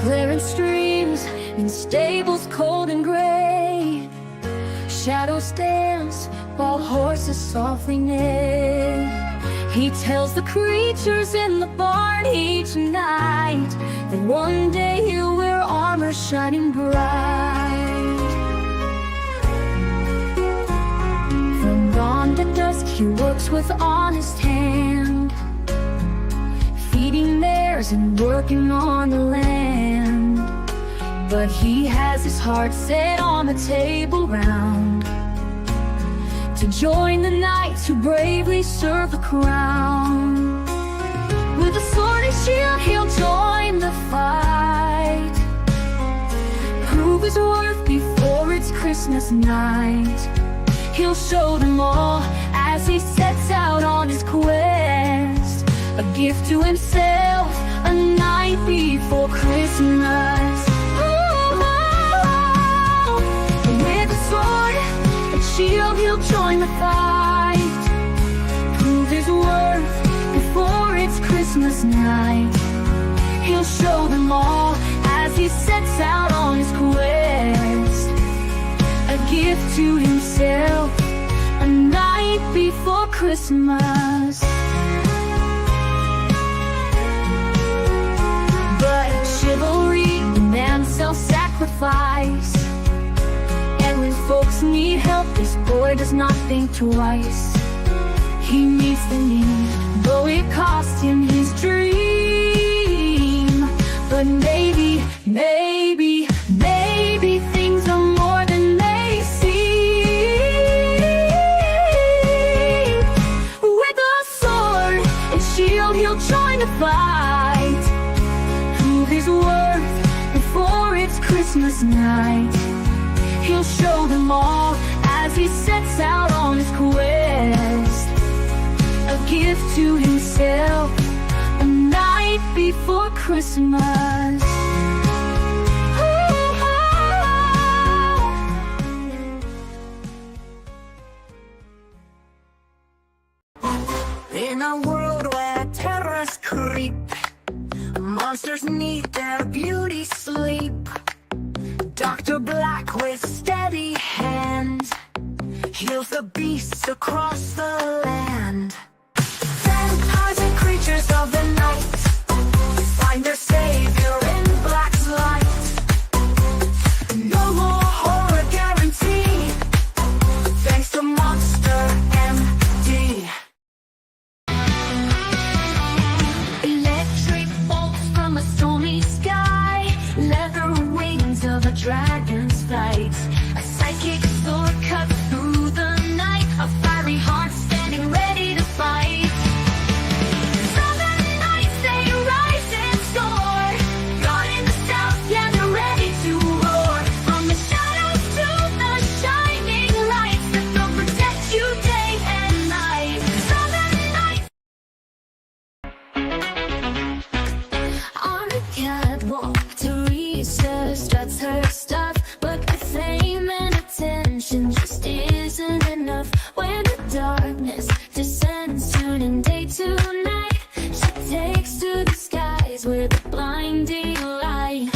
Flaring streams in stables cold and gray. Shadows dance while horses softly neigh. He tells the creatures in the barn each night that one day he'll wear armor shining bright. From dawn to dusk he works with honest hand, feeding mares and working on the land. But he has his heart set on the table round, to join the knights who bravely serve the crown. With a sword and shield he'll join the fight, prove his worth before it's Christmas night. He'll show them all as he sets out on his quest, a gift to himself, a night before Christmas. With a sword and shield he'll join the fight, prove his worth before it's Christmas night. He'll show them all as he sets out on his quest, a gift to himself, a night before Christmas. But chivalry demands self-sacrifice, and when folks need help, this boy does not think twice. He meets the need, though it cost him his dream. But maybe things are more than they seem. With a sword and shield he'll join the fight, prove his worth before it's Christmas night. He'll show them all as he sets out on his quest, a gift to himself, a night before Christmas. In a world where terrors creep, monsters need their beauty sleep. Dr. Black with steady hand heals the beasts across the land. Vampires and creatures of the night find their savior in Black's light. No more horror guaranteed, thanks to Monster MD. Electric bolts from a stormy sky, leather wings of a dragon's flight. A psychic sword cuts through the night, a fiery heart standing ready to fight. Southern nights they rise and soar, God in the south, yeah, they're ready to roar. From the shadows to the shining lights, that they'll protect you day and night. Southern nights. On the catwalk, Teresa struts her stuff, but the fame and attention just isn't enough. When the darkness descends, turning day to night, she takes to the skies with a blinding light.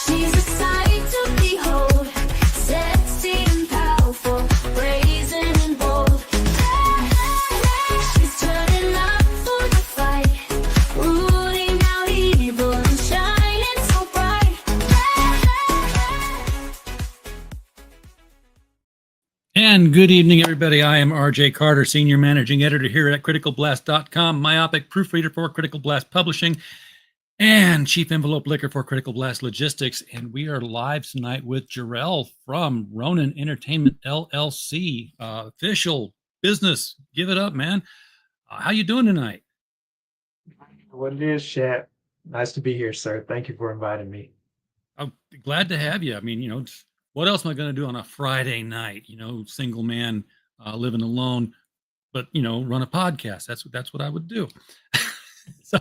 She's a sight to behold, sexy and powerful, brazen and bold. She's turning up for the fight, rooting out evil and shining so bright. And good evening, everybody. I am RJ Carter, Senior Managing Editor here at CriticalBlast.com, myopic proofreader for Critical Blast Publishing, and Chief Envelope Licker for Critical Blast Logistics. And we are live tonight with Jarrell from Ronin Entertainment, LLC. Official business. Give it up, man. How you doing tonight? What it is, chat. Nice to be here, sir. Thank you for inviting me. I'm glad to have you. I mean, what else am I going to do on a Friday night? Single man, living alone, but run a podcast. That's what I would do. so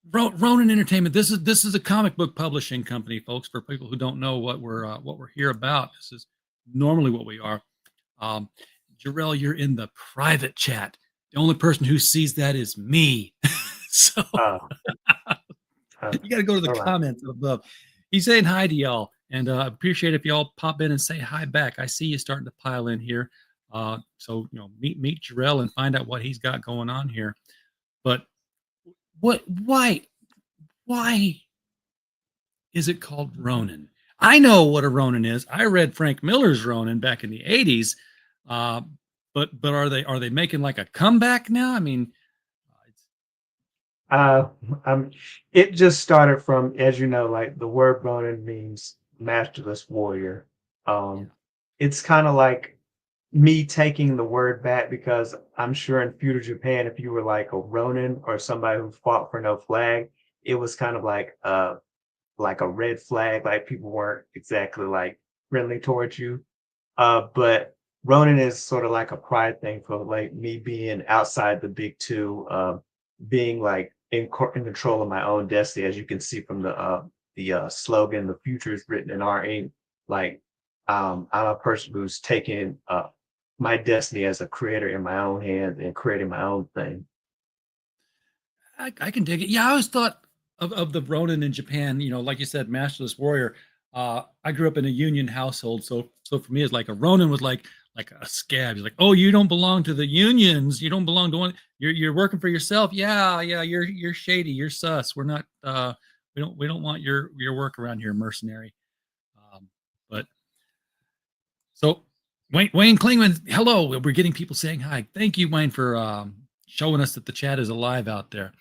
Ronin Entertainment. This is a comic book publishing company, folks. For people who don't know what we're here about, this is normally what we are. Jarrell, you're in the private chat. The only person who sees that is me. So Uh, you got to go to the all right. comments above. He's saying hi to y'all, and appreciate if y'all pop in and say hi back. I see you starting to pile in here. So meet Jarrell and find out what he's got going on here. But what? Why is it called Ronin? I know what a Ronin is. I read Frank Miller's Ronin back in the '80s. Uh, but are they making like a comeback now? I mean, Uh, it just started from, as you know, like the word Ronin means masterless warrior. yeah. Um, it's kind of like me taking the word back because I'm sure in feudal Japan, if you were like a Ronin or somebody who fought for no flag, it was kind of like a red flag, like people weren't exactly like friendly towards you. But Ronin is sort of like a pride thing for like me being outside the big two, being like in control of my own destiny, as you can see from the slogan, "The future is written in our ink." Like, I'm a person who's taking my destiny as a creator in my own hands and creating my own thing. I can dig it. Yeah, I always thought of the Ronin in Japan, like you said, masterless warrior. I grew up in a union household, so for me, it's like a Ronin was like a scab. He's like, oh, you don't belong to the unions. You don't belong to one. You're working for yourself. Yeah, yeah. You're shady. You're sus. We're not. We don't want your work around here, mercenary. But so Wayne Klingman, hello. We're getting people saying hi. Thank you, Wayne, for showing us that the chat is alive out there.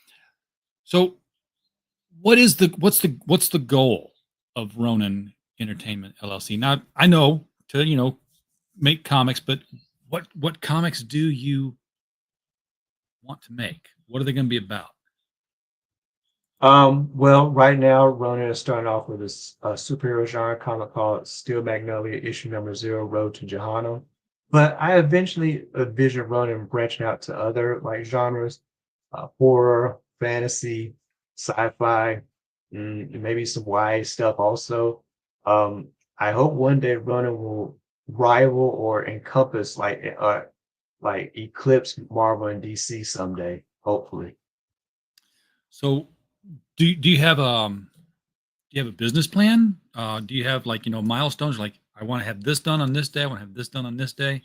So what's the goal of Ronin Entertainment LLC? Now I know to make comics, but what comics do you want to make? What are they going to be about? Well, right now, Ronin is starting off with a superhero genre comic called Steel Magnolia, issue number 0, Road to Jahannam. But I eventually envision Ronin branching out to other like genres, horror, fantasy, sci-fi, maybe some YA stuff also. I hope one day Ronin will rival or encompass like eclipse Marvel and DC someday, hopefully. So do you have a business plan? Do you have like milestones? Like I want to have this done on this day. I want to have this done on this day.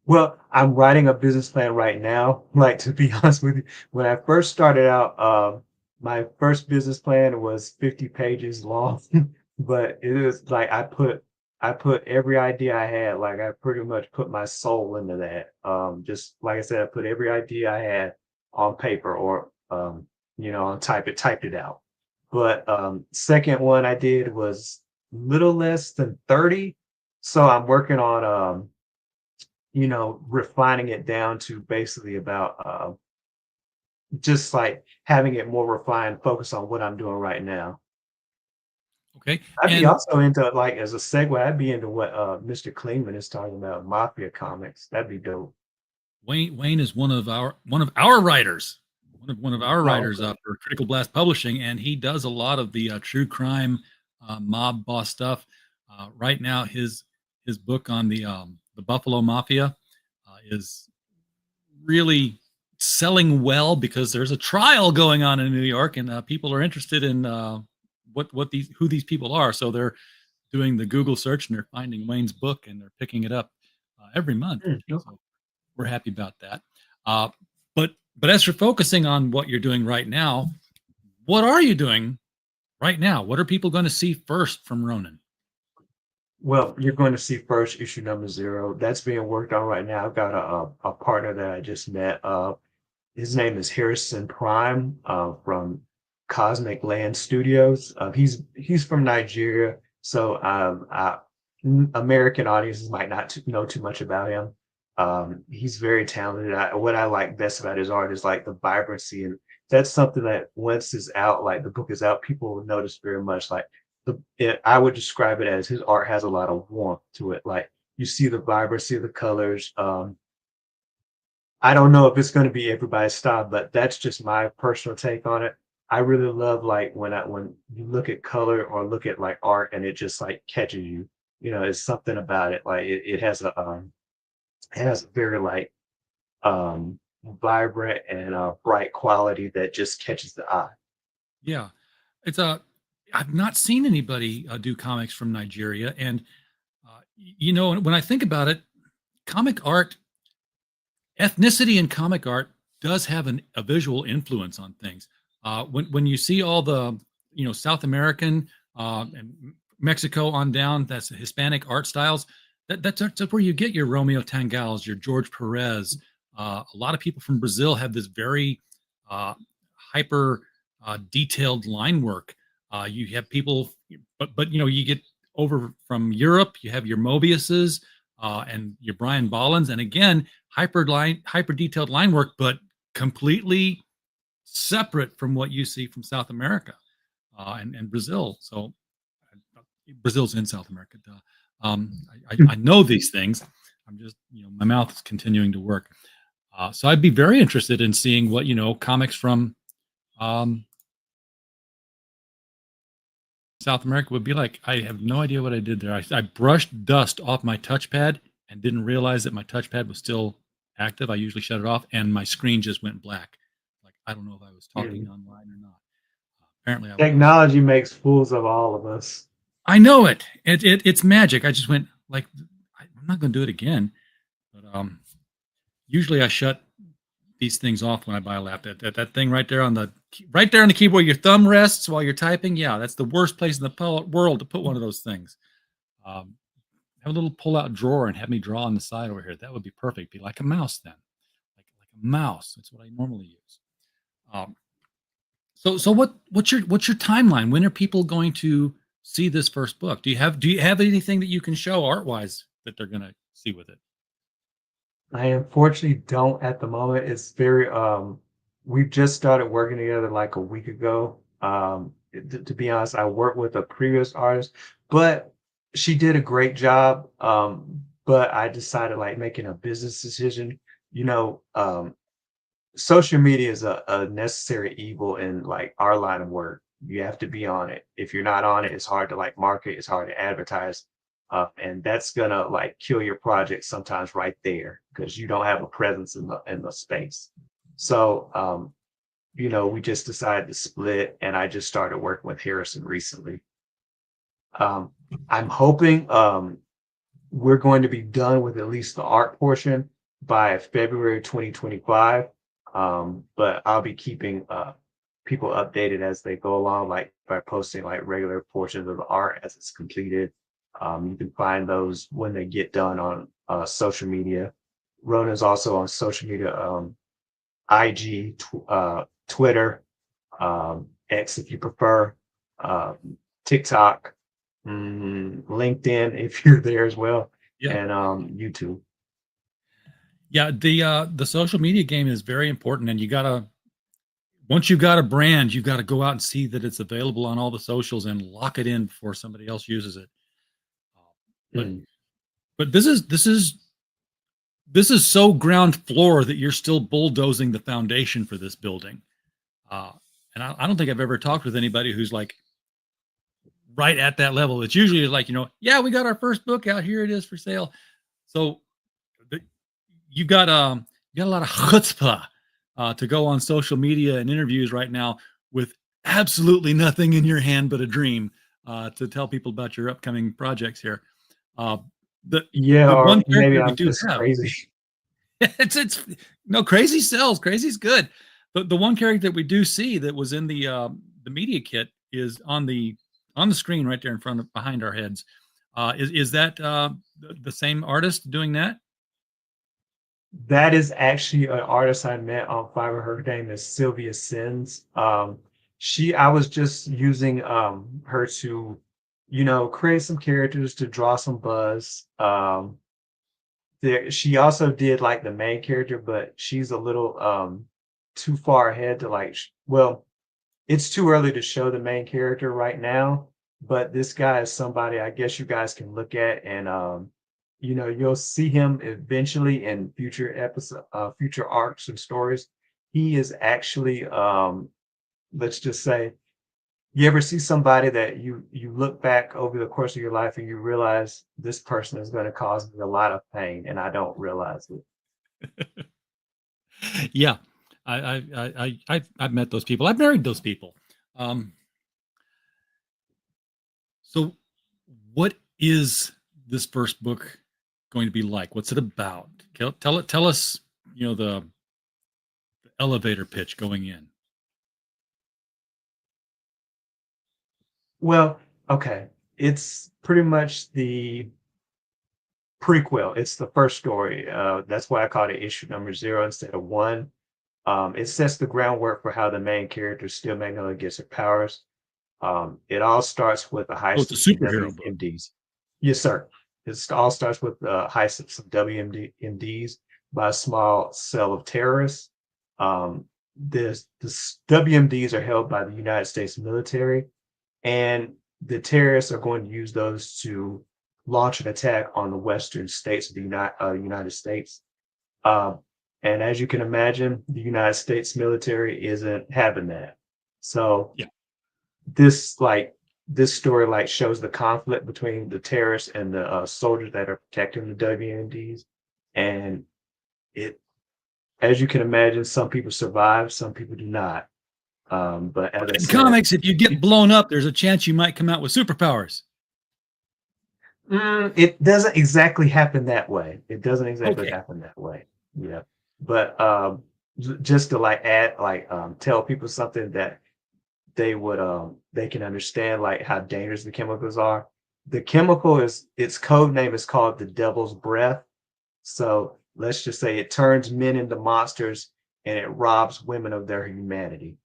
Well, I'm writing a business plan right now. Like, to be honest with you, when I first started out, my first business plan was 50 pages long, but it is like I put every idea I had, like I pretty much put my soul into that. Just like I said, I put every idea I had on paper or on typed it out. But second one I did was little less than 30. So I'm working on refining it down to basically about just like having it more refined, focus on what I'm doing right now. Okay. I'd be And also into like as a segue, I'd be into what Mr. Klingman is talking about, mafia comics. That'd be dope. Wayne is one of our writers, one of our Oh, writers okay. for Critical Blast Publishing, and he does a lot of the true crime mob boss stuff. Right now, his book on the Buffalo Mafia is really selling well because there's a trial going on in New York, and people are interested in who these people are. So they're doing the Google search and they're finding Wayne's book and they're picking it up every month. Okay. So we're happy about that. Uh, but as for focusing on what you're doing right now, what are you doing right now? What are people going to see first from Ronin? Well, you're going to see first issue number 0. That's being worked on right now. I've got a partner that I just met. His name is Harrison Prime from Cosmic Land Studios. He's from Nigeria, so American audiences might not know too much about him. He's very talented. What I like best about his art is like the vibrancy, and that's something that once is out, like the book is out, people will notice very much. Like I would describe it as his art has a lot of warmth to it. Like you see the vibrancy of the colors. I don't know if it's going to be everybody's style, but that's just my personal take on it. I really love like when you look at color or look at like art and it just like catches you. It's something about it. Like it has a very like um vibrant and bright quality that just catches the eye. Yeah, it's a. I've not seen anybody do comics from Nigeria, and when I think about it, comic art, ethnicity in comic art does have a visual influence on things. When you see all the South American and Mexico on down, that's Hispanic art styles. That's where you get your Romeo Tangals, your George Perez. A lot of people from Brazil have this very uh, hyper detailed line work. You have people, but you get over from Europe. You have your Mobiuses and your Brian Bollins, and again, hyper detailed line work, but completely separate from what you see from South America and Brazil. So Brazil's in South America. Duh. I know these things. I'm just, my mouth is continuing to work. So I'd be very interested in seeing what comics from um, South America would be like. I have no idea what I did there. I brushed dust off my touchpad and didn't realize that my touchpad was still active. I usually shut it off, and my screen just went black. Like, I don't know if I was talking online or not. Apparently, I was. Technology makes fools of all of us. I know it. It's magic. I just went like, I'm not going to do it again. But usually I shut these things off when I buy a laptop. That thing right there on the keyboard, your thumb rests while you're typing. Yeah, that's the worst place in the world to put one of those things. Have a little pull-out drawer and have me draw on the side over here. That would be perfect. Be like a mouse then, like a mouse. That's what I normally use. So what's your timeline? When are people going to see this first book? Do you have anything that you can show art-wise that they're going to see with it? I unfortunately don't at the moment. It's very we've just started working together like a week ago. To be honest, I worked with a previous artist, but she did a great job. But I decided like making a business decision. You know, social media is a necessary evil in like our line of work. You have to be on it. If you're not on it, it's hard to like market, it's hard to advertise. And that's gonna like kill your project sometimes right there because you don't have a presence in the space. So we just decided to split and I just started working with Harrison recently. Um, I'm hoping we're going to be done with at least the art portion by February 2025. But I'll be keeping people updated as they go along, like by posting like regular portions of the art as it's completed. You can find those when they get done on social media. Ronan's also on social media, IG, Twitter, X if you prefer, TikTok, LinkedIn if you're there as well, Yeah. and YouTube. Yeah, the social media game is very important, and once you've got a brand, you've got to go out and see that it's available on all the socials and lock it in before somebody else uses it. But Mm. but this is so ground floor that you're still bulldozing the foundation for this building. And I don't think I've ever talked with anybody who's like right at that level. It's usually like, yeah, we got our first book out. Here it is for sale. So you got a lot of chutzpah to go on social media and interviews right now with absolutely nothing in your hand but a dream to tell people about your upcoming projects here. The Yeah, the or one maybe character we I'm do just have, crazy. it's no, crazy sells. Crazy's good. But the one character that we do see that was in the media kit is on the screen right there in front of behind our heads. Is that the same artist doing that? That is actually an artist I met on Fiverr. Her name is Sylvia Sins. I was just using her to, create some characters to draw some buzz. She also did like the main character, but she's a little too far ahead to like well, it's too early to show the main character right now, but this guy is somebody I guess you guys can look at and you'll see him eventually in future future arcs and stories. He is actually let's just say you ever see somebody that you look back over the course of your life and you realize this person is going to cause me a lot of pain and I don't realize it. Yeah, I've met those people. I've married those people. Um, so, what is this first book going to be like? What's it about? Tell us. The elevator pitch going in. Well, okay. It's pretty much the prequel. It's the first story. That's why I called it issue number 0 instead of 1. It sets the groundwork for how the main character, Steel Magnolia, gets her powers. It all starts with a Oh, it's heist a of some superhero book. WMDs. Yes, sir. It all starts with a heist of some WMDs by a small cell of terrorists. The WMDs are held by the United States military, and the terrorists are going to use those to launch an attack on the western states of the United States. Um, and as you can imagine, the United States military isn't having that. So Yeah. this like this story like shows the conflict between the terrorists and the soldiers that are protecting the WMDs, and it, as you can imagine, some people survive, some people do not. But as I In said, comics, if you get blown up, there's a chance you might come out with superpowers. it doesn't exactly happen that way. It doesn't exactly Okay. happen that way. Yeah, but just to like add, like tell people something that they can understand, like how dangerous the chemicals are. The chemical is, its code name is called the devil's breath. So let's just say it turns men into monsters and it robs women of their humanity.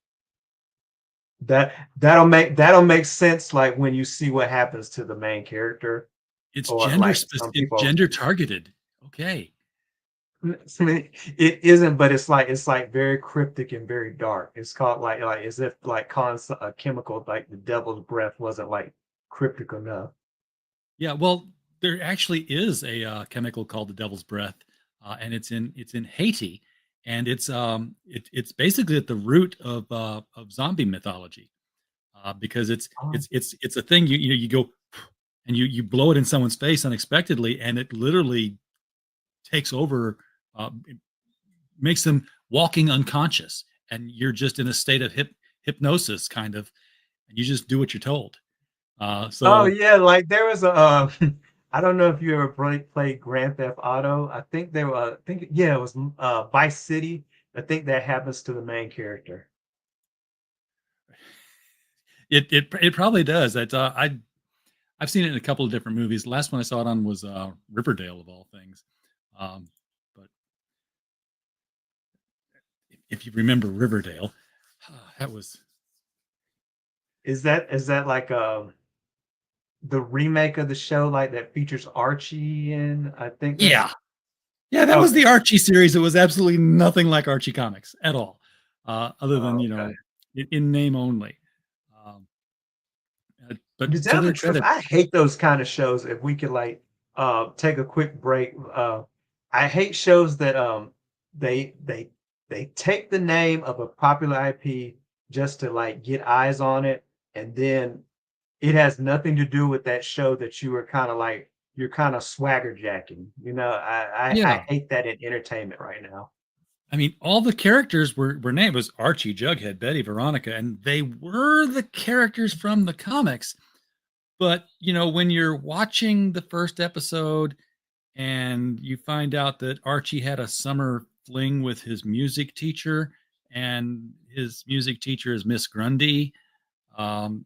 That'll make sense like when you see what happens to the main character, It's or gender like some specific. It's people. gender targeted. Okay. It isn't, but it's like very cryptic and very dark. It's called like as if like calling a chemical like the devil's breath wasn't like cryptic enough. Yeah. Well, there actually is a chemical called the devil's breath, and it's in Haiti, and it's basically at the root of zombie mythology, because Oh, it's a thing you go and you blow it in someone's face unexpectedly, and it literally takes over, it makes them walking unconscious, and you're just in a state of hypnosis, kind of, and you just do what you're told. oh So yeah, like there was a I don't know if you ever played Grand Theft Auto. I think there were, I think yeah, it was Vice City. I think that happens to the main character. it probably does. I've seen it in a couple of different movies. The last one I saw it on was Riverdale, of all things. Um, but if you remember Riverdale, that was Is that like the remake of the show like that features Archie in? I think that's yeah. Yeah, that was okay. the Archie series. It was absolutely nothing like Archie comics at all, other than Oh, okay. in name only. Um, but To to tell the their truth, credit, I hate those kind of shows. If we could like take a quick break. I hate shows that they they take the name of a popular IP just to like get eyes on it, and then it has nothing to do with that show that you were kind of like you're kind of swagger jacking. I yeah, hate that in entertainment right now. I mean, all the characters were named. It was Archie, Jughead, Betty, Veronica, and they were the characters from the comics. But when you're watching the first episode and you find out that Archie had a summer fling with his music teacher, and his music teacher is Miss Grundy. Um,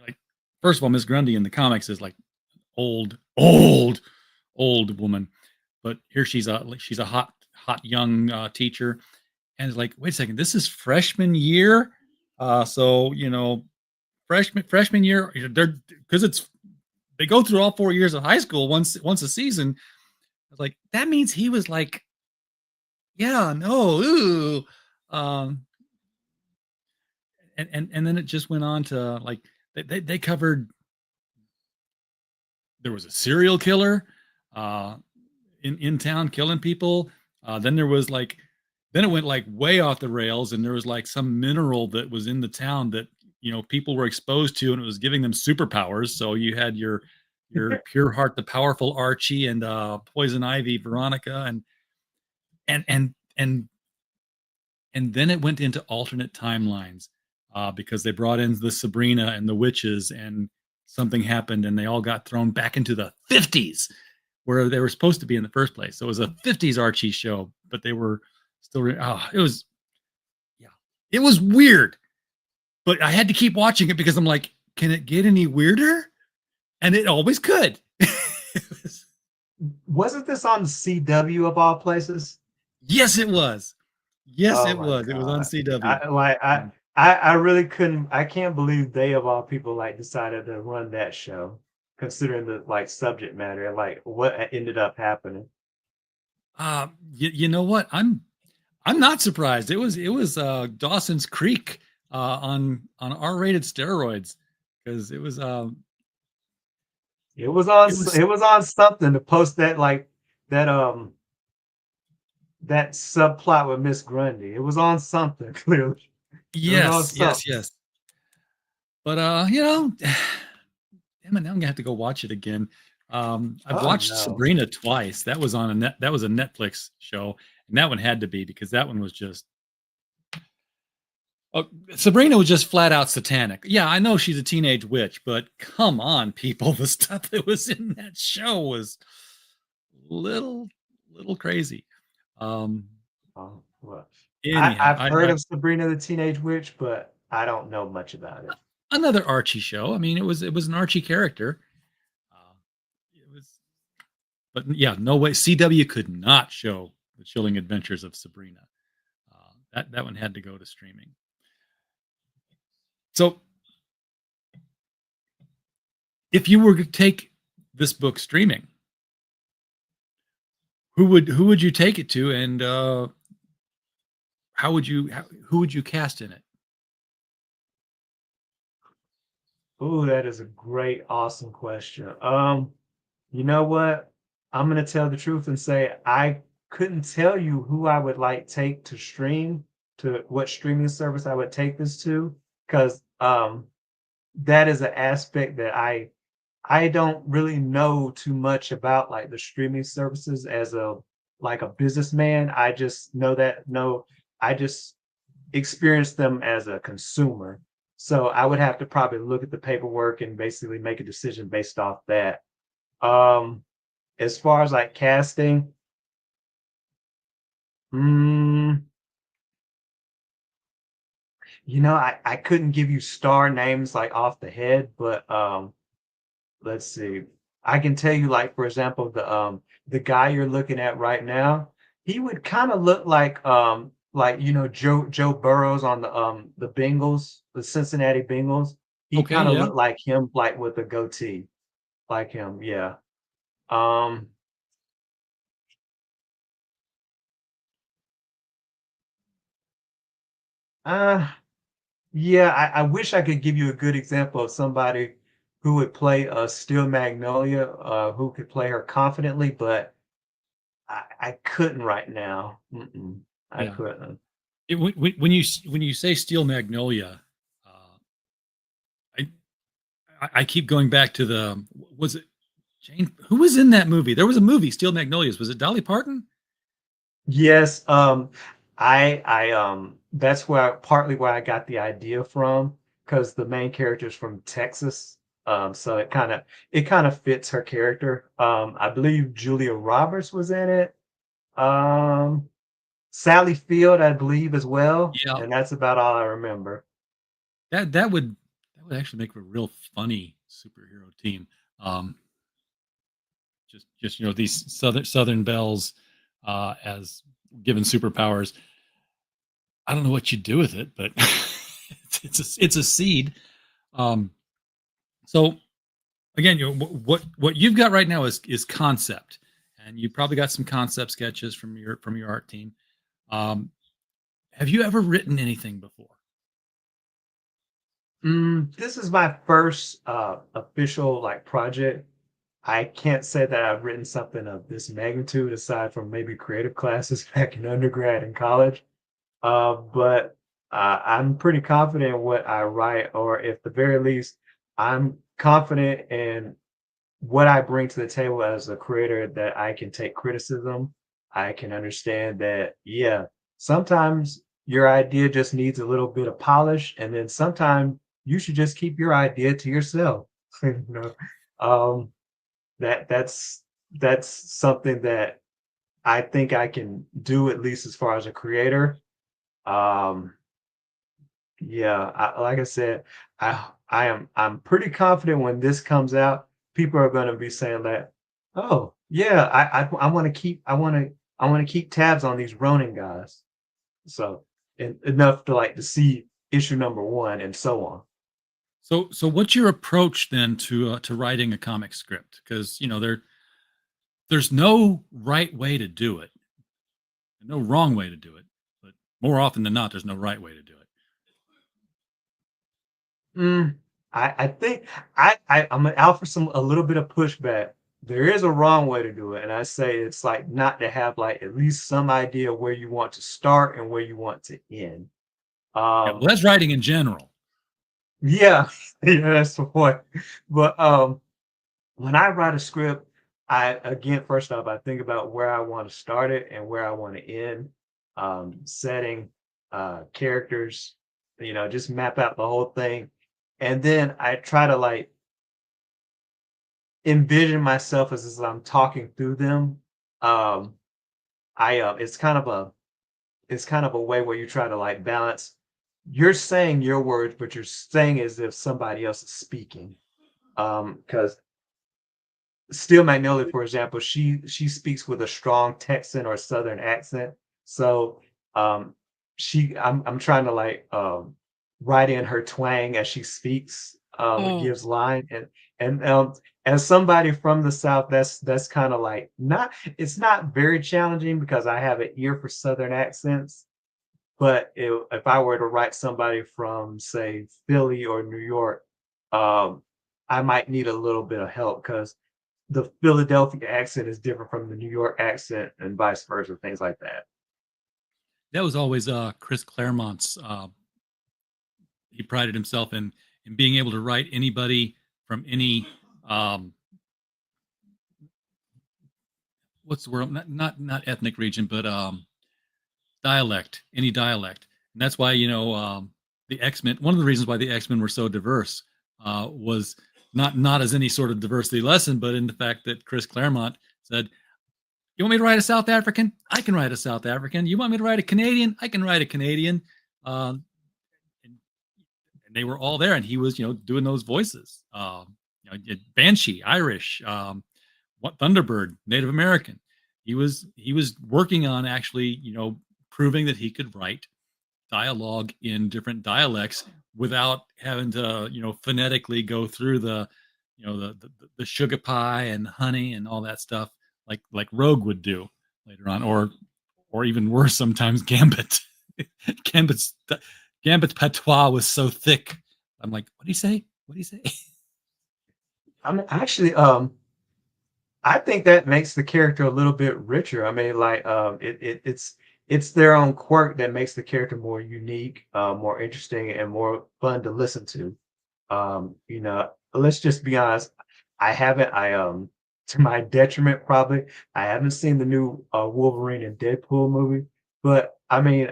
like, first of all, Miss Grundy in the comics is like old, old, old woman, but here she's a hot young teacher, and it's like, wait a second, this is freshman year, so freshman year, they're because it's they go through all 4 years of high school once a season. I was like, that means he was like, yeah, no, ooh. Um, and then it just went on to like they covered, there was a serial killer uh in town killing people. Then there was like, then it went like way off the rails, and there was like some mineral that was in the town that people were exposed to, and it was giving them superpowers. So you had your pure heart, the powerful Archie, and poison ivy Veronica, and and then it went into alternate timelines because they brought in the Sabrina and the witches, and something happened, and they all got thrown back into the 50s where they were supposed to be in the first place. So it was a 50s Archie show, but they were still. It was, yeah, it was weird, but I had to keep watching it because I'm like, can it get any weirder? And it always could. Wasn't this on CW of all places? Yes, it was. Yes, Oh it my was. It was on God. CW. I really couldn't, I can't believe they of all people like decided to run that show, considering the like subject matter and like what ended up happening. You know what? I'm not surprised. It was Dawson's Creek on R-rated steroids because it was It was on something to post that like that that subplot with Miss Grundy. It was on something, clearly. It was on yes, yes, something. yes. But damn it, now I'm gonna have to go watch it again. I've Oh watched no. Sabrina twice. That was a Netflix show, and that one had to be because that one was just. Oh, Sabrina was just flat out satanic. Yeah, I know she's a teenage witch, but come on, people, the stuff that was in that show was little little crazy. Um, Oh, well, anyhow, I've heard of Sabrina the Teenage Witch, but I don't know much about it. another Archie show. I mean, it was an Archie character. Uh, it was, but yeah, no way. CW could not show the chilling adventures of Sabrina. That one had to go to streaming. So, if you were to take this book streaming, who would you take it to, and who would you cast in it? Ooh, that is a great, awesome question. You know what? I'm gonna tell the truth and say I couldn't tell you who I would like take to stream, to what streaming service I would take this to, because that is an aspect that I don't really know too much about, like the streaming services as a like a businessman. I just know that no, I just experience them as a consumer. So I would have to probably look at the paperwork and basically make a decision based off that. Um, as far as like casting, mm, I couldn't give you star names like off the head, but let's see. I can tell you, like, for example, the guy you're looking at right now, he would kind of look like Joe Burrows on the Bengals, the Cincinnati Bengals. He Okay, kind of yeah. looked like him, like with a goatee, like him. Yeah. Um. Uh. Yeah. I wish I could give you a good example of somebody who would play Steel Magnolia, who could play her confidently, but I couldn't right now. Mm-mm, I Yeah. couldn't. When you say Steel Magnolia, uh, I I keep going back to the was it Jane? Who was in that movie? There was a movie, Steel Magnolias. Was it Dolly Parton? Yes, that's where partly where I got the idea from, because the main character is from Texas. So it kind of fits her character. I believe Julia Roberts was in it. Um, Sally Field, I believe, as well, Yeah, and that's about all I remember. that would actually make for a real funny superhero team. Um, just these Southern belles as given superpowers. I don't know what you do with it, but it's a seed. Um, so again, what you've got right now is concept, and you probably got some concept sketches from your art team. Um, have you ever written anything before? This is my first official like project. I can't say that I've written something of this magnitude aside from maybe creative classes back in undergrad and college. But I'm pretty confident in what I write, or at the very least, I'm confident in what I bring to the table as a creator, that I can take criticism. I can understand that, yeah, sometimes your idea just needs a little bit of polish, and then sometimes you should just keep your idea to yourself. You know, um, that's something that I think I can do at least as far as a creator. Um, yeah, like I said, I'm pretty confident when this comes out, people are going to be saying that, oh yeah, I want to keep I want to keep tabs on these Ronin guys. So enough to like to see issue number one and so on. So what's your approach then to writing a comic script? Because there's no right way to do it, and no wrong way to do it, but more often than not, there's no right way to do it. Mm, I think I'm gonna offer some a little bit of pushback. There is a wrong way to do it, and I say it's like not to have like at least some idea where you want to start and where you want to end. Yeah, well, Um, that's writing in general. yeah, yeah, that's the point. But when I write a script, I again, first off, I think about where I want to start it and where I want to end, setting, characters, just map out the whole thing. And then I try to like envision myself as I'm talking through them. Um, I it's kind of a way where you try to like balance. You're saying your words, but you're saying as if somebody else is speaking. Because Steel Magnolia, for example, she speaks with a strong Texan or Southern accent. So um I'm trying to like write in her twang as she speaks, Oh, gives line and as somebody from the South, that's kind of like not it's not very challenging because I have an ear for Southern accents. But if I were to write somebody from, say, Philly or New York, um, I might need a little bit of help because the Philadelphia accent is different from the New York accent and vice versa, things like that. that was always Chris Claremont's. He prided himself in being able to write anybody from any um, what's the word? Not ethnic region, but dialect, any dialect, and that's why the X-Men. One of the reasons why the X-Men were so diverse was not as any sort of diversity lesson, but in the fact that Chris Claremont said, "You want me to write a South African? I can write a South African. You want me to write a Canadian? I can write a Canadian." Um, and they were all there, and he was doing those voices. Banshee, Irish, what Thunderbird, Native American. He was working on actually proving that he could write dialogue in different dialects without having to phonetically go through the sugar pie and honey and all that stuff like Rogue would do later on, or even worse sometimes Gambit. Gambit's Gambit's patois was so thick. I'm like, what do you say? What do you say? I mean, actually, I think that makes the character a little bit richer. I mean, like, it's their own quirk that makes the character more unique, more interesting, and more fun to listen to. Let's just be honest. I to my detriment probably, I haven't seen the new Wolverine and Deadpool movie, but I mean,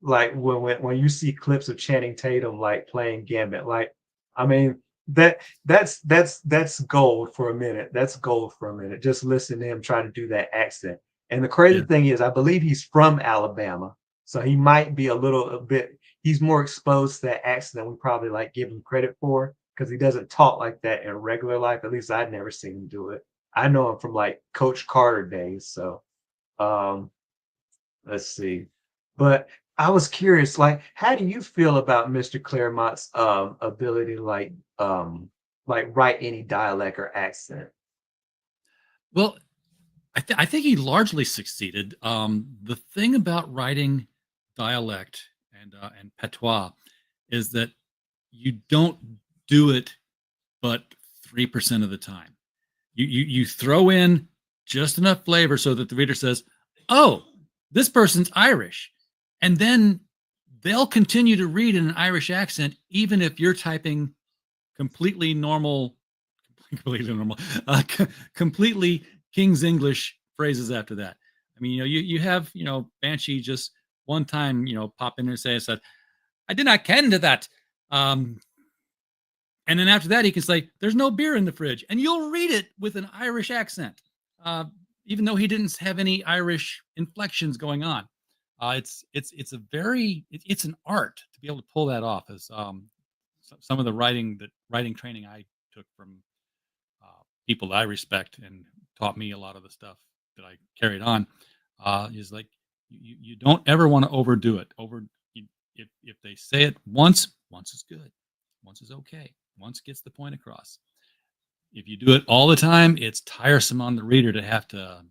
like when you see clips of Channing Tatum like playing Gambit, like I mean that's gold for a minute. That's gold for a minute. Just listen to him try to do that accent. And the crazy Yeah. thing is, I believe he's from Alabama, so he might be a bit. He's more exposed to that accent than we probably like give him credit for because he doesn't talk like that in regular life. At least I'd never seen him do it. I know him from like Coach Carter days. So um, let's see. But I was curious, like, how do you feel about Mr. Claremont's ability to like write any dialect or accent? Well, I think he largely succeeded. The thing about writing dialect and patois is that you don't do it but 3% of the time. You throw in just enough flavor so that the reader says, "Oh, this person's Irish," and then they'll continue to read in an Irish accent even if you're typing completely normal, completely normal, completely King's English phrases after that. I mean, you have Banshee just one time, pop in and said, I did not ken to that. Um, and then after that, he can say, there's no beer in the fridge. And you'll read it with an Irish accent, uh, even though he didn't have any Irish inflections going on. It's a it's an art to be able to pull that off. As some of the writing training I took from people that I respect and taught me a lot of the stuff that I carried on is like you don't ever want to overdo it. If they say it once is good, once is okay, once gets the point across. If you do it all the time, it's tiresome on the reader to have to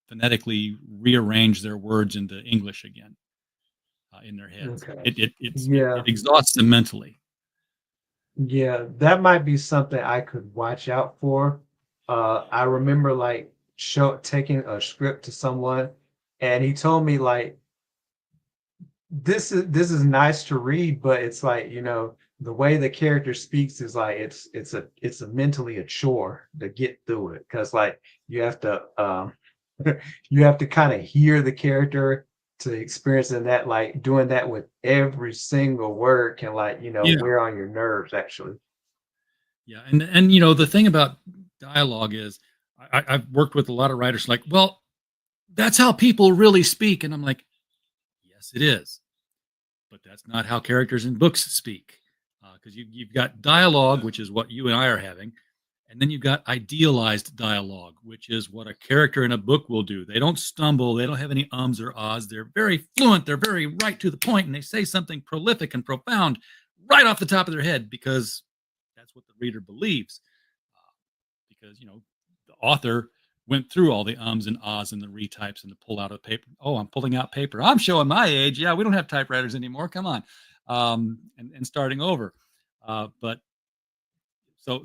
phonetically rearrange their words into English again in their heads. Okay. It Yeah. exhausts them mentally. Yeah, that might be something I could watch out for. I remember like taking a script to someone, and he told me like this is nice to read, but it's like, the way the character speaks is like it's a mentally a chore to get through it, because like you have to you have to kind of hear the character to experience, and that like doing that with every single word can like Yeah, wear on your nerves actually. yeah, and the thing about dialogue is I've worked with a lot of writers like, well, that's how people really speak, and I'm like, yes, it is, but that's not how characters in books speak. Because you've got dialogue, which is what you and I are having, and then you've got idealized dialogue, which is what a character in a book will do. They don't stumble, they don't have any ums or ahs. They're very fluent, they're very right to the point, and they say something prolific and profound right off the top of their head because that's what the reader believes. Uh, because the author went through all the ums and ahs and the retypes and the pull out of paper. Oh, I'm pulling out paper. I'm showing my age. Yeah, we don't have typewriters anymore. Come on, and starting over. But so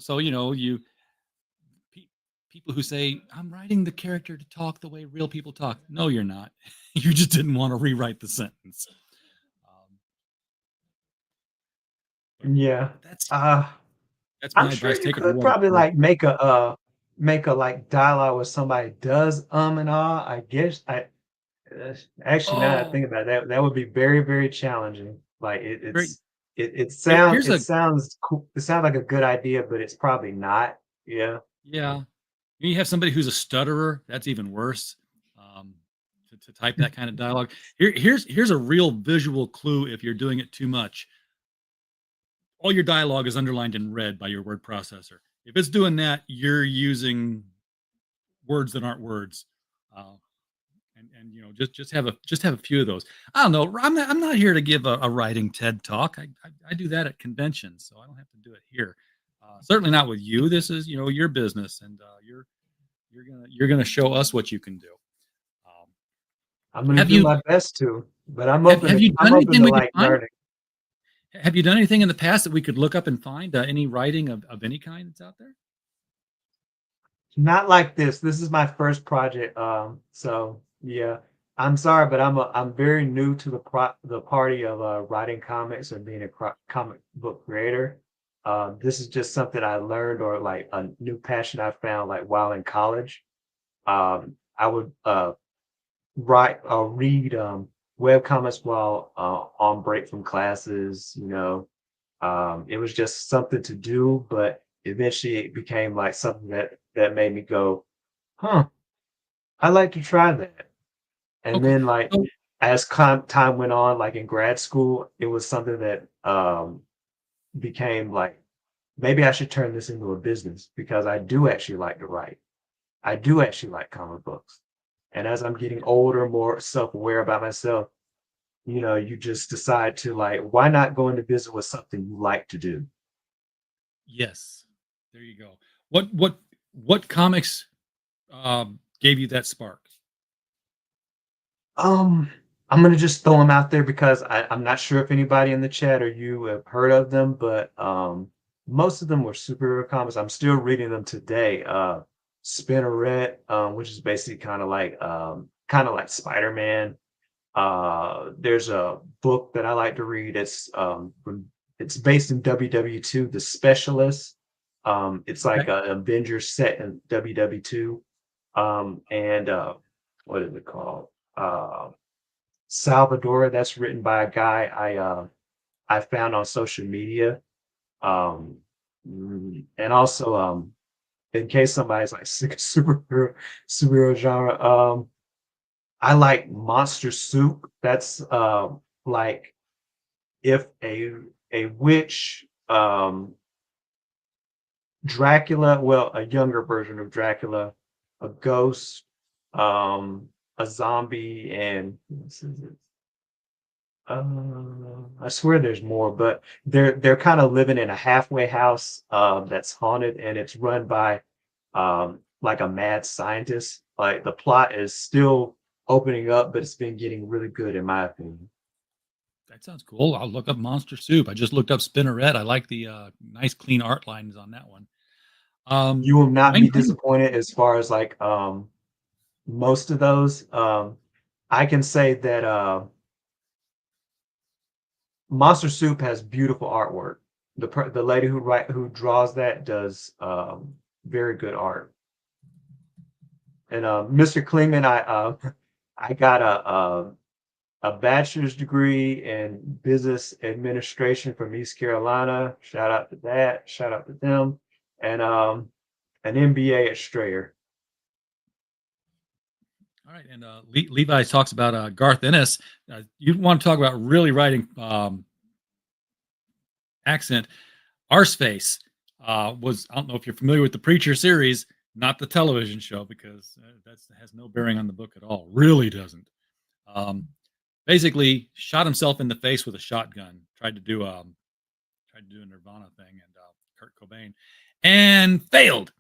pe- people who say I'm writing the character to talk the way real people talk. No, you're not. You just didn't want to rewrite the sentence. Um, but, Yeah. but Uh that's I'm my sure advice. you Take it for could what it's probably worth. like make a like dialogue where somebody does and ah. I guess I actually, now that I Oh, think about it, that would be very, very challenging. Like very. it Here's a sounds cool. It sounds like a good idea, but it's probably not. Yeah. yeah. You have somebody who's a stutterer. That's even worse. Um, to type that kind of dialogue. Here's a real visual clue if you're doing it too much. All your dialogue is underlined in red by your word processor. If it's doing that, you're using words that aren't words. Uh, and just have a few of those. I don't know. I'm not here to give a writing TED talk. I do that at conventions, so I don't have to do it here. Certainly not with you. This is your business, and you're gonna show us what you can do. Um, I'm gonna have do you my best to, but have you I'm done open anything to we could like find? learning. Have you done anything in the past that we could look up and find any writing of any kind that's out there? Not like this. This is my first project. So yeah, I'm sorry, but I'm very new to the party of writing comics and being a comic book creator. This is just something I learned, or like a new passion I found like while in college. I would write or read web comics while on break from classes. It was just something to do, but eventually it became like something that made me go, huh, I like to try that. And Okay. then like So as time went on, like in grad school, it was something that became like, maybe I should turn this into a business, because I do actually like to write. I do actually like comic books. And as I'm getting older, more self-aware about myself, you just decide to like, why not go into business with something you like to do? yes, there you go. What comics gave you that spark? Um, I'm gonna just throw them out there because I'm not sure if anybody in the chat or you have heard of them, but most of them were superhero comics. I'm still reading them today. Spinneret, which is basically kind of like Spider-Man. There's a book that I like to read. It's based in WW2, The Specialist. It's like Okay. an Avengers set in WW2. And what is it called? Uh, Salvador. That's written by a guy I found on social media. Um, and also in case somebody's like sick of superhero genre, I like Monster Soup. That's like if a witch, Dracula, well, a younger version of Dracula, a ghost, um, a zombie, and this is it. I swear there's more, but they're kind of living in a halfway house that's haunted, and it's run by like a mad scientist. Like the plot is still opening up, but it's been getting really good in my opinion. That sounds cool. I'll look up Monster Soup. I just looked up Spinneret. I like the nice clean art lines on that one. You will not Mine be pretty disappointed as far as like most of those. I can say that Monster Soup has beautiful artwork. The lady who draws that does very good art. And Mr. Klingman, I got a bachelor's degree in business administration from East Carolina. Shout out to that. Shout out to them. And an MBA at Strayer. all right. And Levi talks about Garth Ennis. You want to talk about really writing accent. Arseface was, I don't know if you're familiar with the Preacher series, not the television show, because that has no bearing on the book at all. Really doesn't. Um, Basically, shot himself in the face with a shotgun. Tried to do a Nirvana thing, and Kurt Cobain, and failed.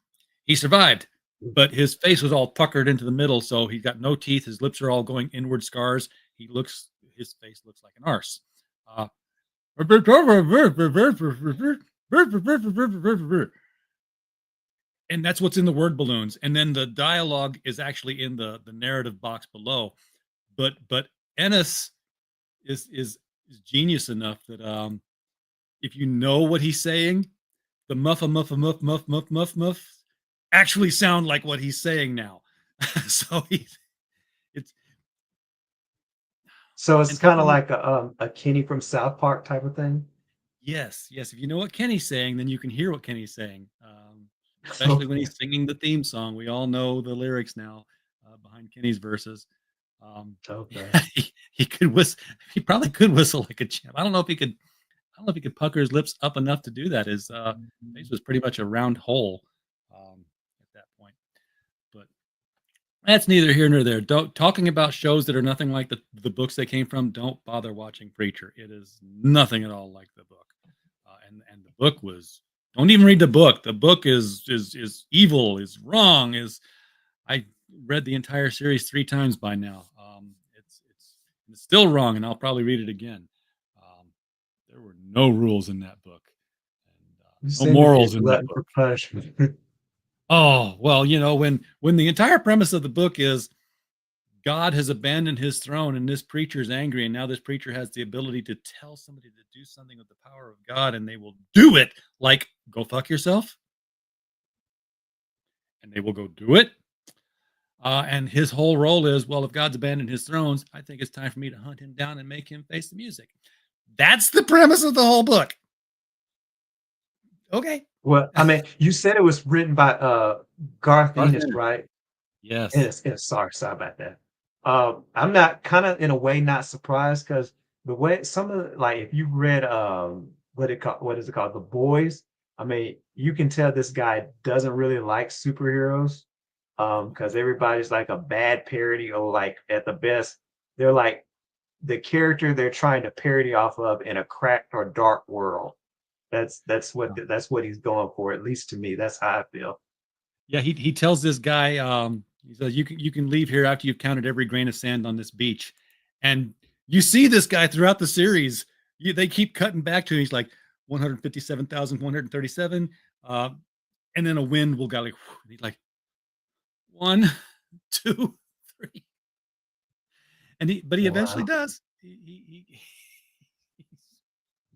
He survived, but his face was all puckered into the middle, so he got no teeth. His lips are all going inward scars. His face looks like an arse. Uh, and that's what's in the word balloons. And then the dialogue is actually in the narrative box below. But Ennis is genius enough that if you know what he's saying, the muff actually sound like what he's saying now. So it's So it's and kind of talking like a Kenny from South Park type of thing. yes. If you know what Kenny's saying, then you can hear what Kenny's saying. Especially when Okay. he's singing the theme song. We all know the lyrics now behind Kenny's verses. Um, Okay. he could whistle. He probably could whistle like a champ. I don't know if he could. I don't know if he could pucker his lips up enough to do that. His face was pretty much a round hole at that point. But that's neither here nor there. Don't talking about shows that are nothing like the books they came from. Don't bother watching Preacher. It is nothing at all like the book. And the book was. Don't even read the book. The book is evil. Is wrong. Is I read the entire series 3 times by now. It's still wrong, and I'll probably read it again. Um, there were no rules in that book, and You no seem to be a morals in that glutton for book. punishment. Oh well, when the entire premise of the book is God has abandoned His throne, and this preacher's angry, and now this preacher has the ability to tell somebody to do something with the power of God, and they will do it. Like go fuck yourself, and they will go do it. And his whole role is, well, if God's abandoned his thrones, I think it's time for me to hunt him down and make him face the music. That's the premise of the whole book. Okay. Well, I mean, you said it was written by Garth Garth Ennis, Ennis. right? Yes. Ennis. Sorry about that. I'm not kind of in a way not surprised because the way some of like if you read what is it called? The Boys. I mean, you can tell this guy doesn't really like superheroes because everybody's like a bad parody or like at the best, they're like the character they're trying to parody off of in a cracked or dark world. That's what he's going for, at least to me. That's how I feel. Yeah, he tells this guy, he says, you can leave here after you've counted every grain of sand on this beach. And you see this guy throughout the series. They keep cutting back to him. He's like 157,137. And then a wind will go like, he's like 1, 2, 3. But he eventually Wow. does.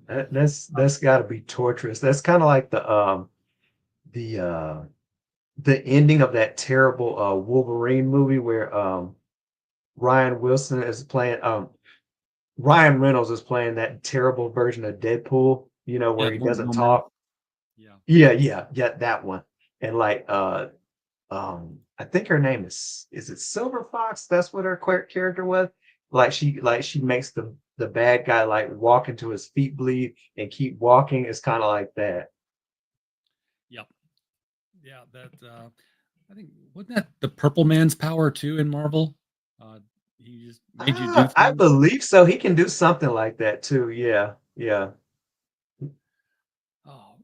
That's got to be torturous. That's kind of like the the ending of that terrible Wolverine movie where Ryan Wilson is playing Ryan Reynolds is playing that terrible version of Deadpool, Yeah, where he no, doesn't no mouth. talk. Yeah. Yeah, yeah, yeah, that one. And like I think her name is it Silver Fox? That's what her character was. Like she makes the bad guy like walk until his feet bleed and keep walking. It's kind of like that. Yep. Yeah. That I think wasn't that the Purple Man's power too in Marvel? Uh, he just made you do I things. believe so. He can do something like that too. Yeah, yeah. Oh,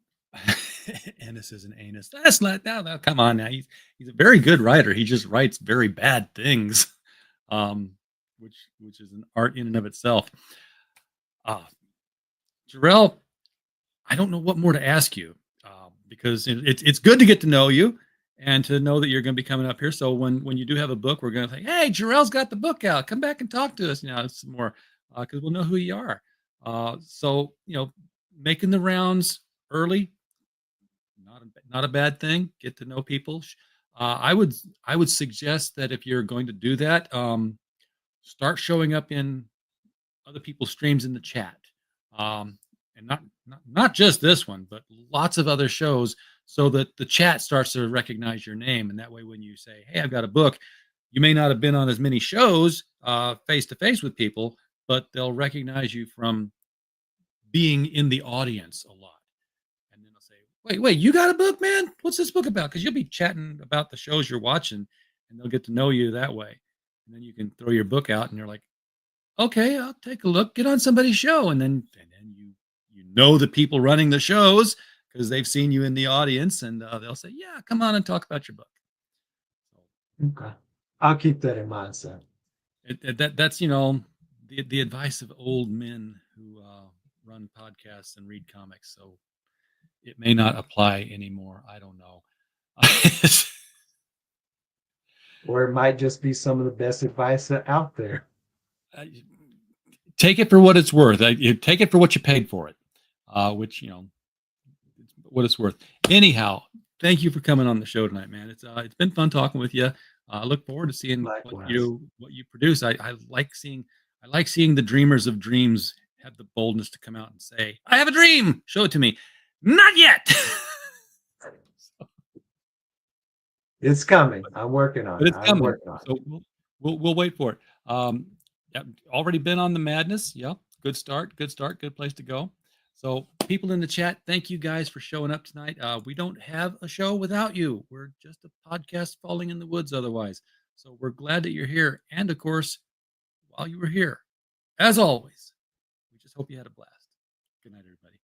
Ennis is an anus. That's not now. Now, come on now. He's a very good writer. He just writes very bad things, um, which is an art in and of itself. Uh, Jarrell, I don't know what more to ask you because it's good to get to know you and to know that you're going to be coming up here. So when you do have a book, we're going to say, hey, Jarrell's got the book out. Come back and talk to us. Some more because we'll know who you are. So making the rounds early, not a bad thing. Get to know people. I would suggest that if you're going to do that, start showing up in other people's streams in the chat, and not just this one, but lots of other shows, so that the chat starts to recognize your name, and that way, when you say, "Hey, I've got a book," you may not have been on as many shows face to face with people, but they'll recognize you from being in the audience a lot. And then they'll say, wait, you got a book, man? What's this book about? Because you'll be chatting about the shows you're watching, and they'll get to know you that way. And then you can throw your book out, and you're like, okay, I'll take a look. Get on somebody's show, and then you know the people running the shows because they've seen you in the audience, and they'll say, yeah, come on and talk about your book. Okay. I'll keep that in mind, sir. That's the advice of old men who run podcasts and read comics. So it may not apply anymore. I don't know. Or it might just be some of the best advice out there. Take it for what it's worth. You take it for what you paid for it, which what it's worth. Anyhow, thank you for coming on the show tonight, man. It's been fun talking with you. I look forward to seeing Likewise. what you produce. I like seeing the dreamers of dreams have the boldness to come out and say, "I have a dream. Show it to me." Not yet. It's coming. I'm working on But it. it's I'm coming. working on it. So we'll wait for it. Yeah, already been on the madness. Yeah, good start. Good start. Good place to go. So people in the chat, thank you guys for showing up tonight. We don't have a show without you. We're just a podcast falling in the woods otherwise. So we're glad that you're here. And of course, while you were here, as always, we just hope you had a blast. Good night, everybody.